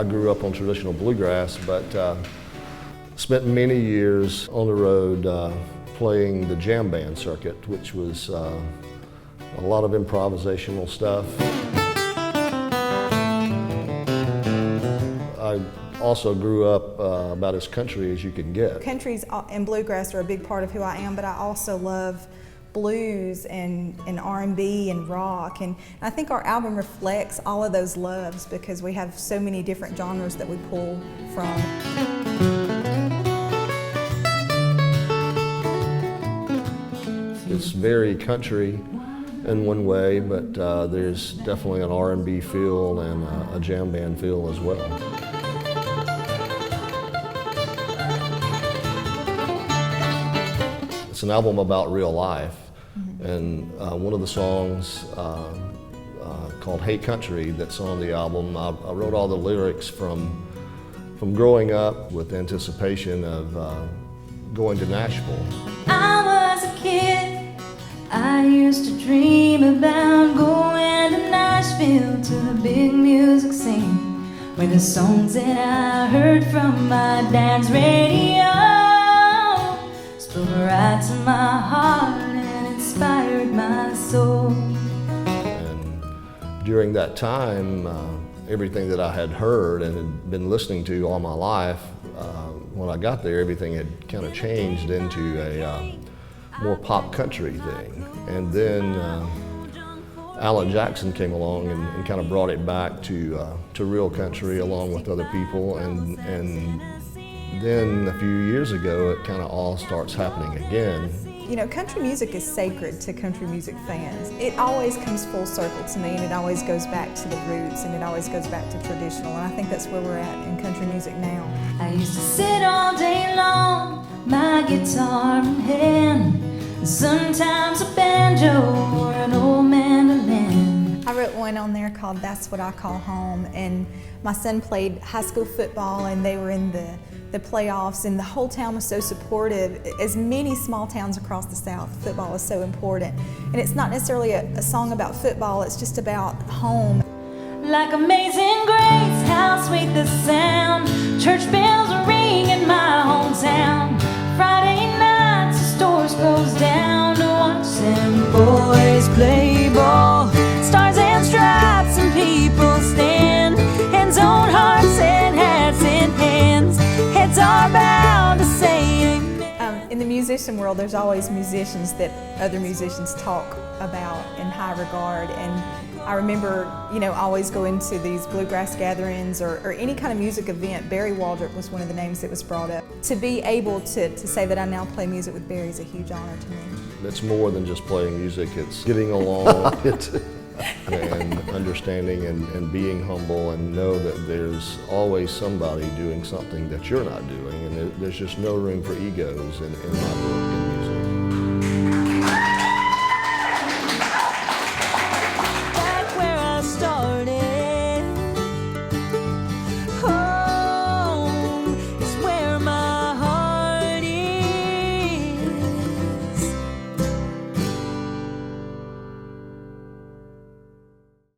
I grew up on traditional bluegrass, but spent many years on the road playing the jam band circuit, which was a lot of improvisational stuff. I also grew up about as country as you can get. Countries and bluegrass are a big part of who I am, but I also love blues and R&B and rock, and I think our album reflects all of those loves because we have so many different genres that we pull from. It's very country in one way, but there's definitely an R&B feel and a jam band feel as well. It's an album about real life, and one of the songs called Hey Country that's on the album, I wrote all the lyrics from growing up with anticipation of going to Nashville. I was a kid, I used to dream about going to Nashville to the big music scene, where the songs that I heard from my dad's radio spoke right to my heart and inspired my soul. And during that time, everything that I had heard and had been listening to all my life, when I got there, everything had kind of changed into a more pop country thing. And then Alan Jackson came along and kind of brought it back to real country along with other people. And then a few years ago, it kind of all starts happening again. You know, country music is sacred to country music fans. It always comes full circle to me, and it always goes back to the roots, and it always goes back to traditional, and I think that's where we're at in country music now. I used to sit all day long, my guitar in hand, sometimes a banjo or an old mandolin. I wrote one on there called That's What I Call Home, and my son played high school football and they were in the playoffs, and the whole town was so supportive. As many small towns across the South, football is so important. And it's not necessarily a song about football, it's just about home. Like Amazing Grace, how sweet the sound, church bells ring in my hometown. Friday nights the stores close down to watch them boys play ball. Stars and stripes and people stand, hands on hearts and hats in hands. Heads are bound to say amen. In the musician world, there's always musicians that other musicians talk about in high regard, and I remember, always going to these bluegrass gatherings or any kind of music event. Barry Waldrep was one of the names that was brought up. To be able to say that I now play music with Barry is a huge honor to me. It's more than just playing music, it's getting along and understanding and being humble, and know that there's always somebody doing something that you're not doing, and there's just no room for egos in my book.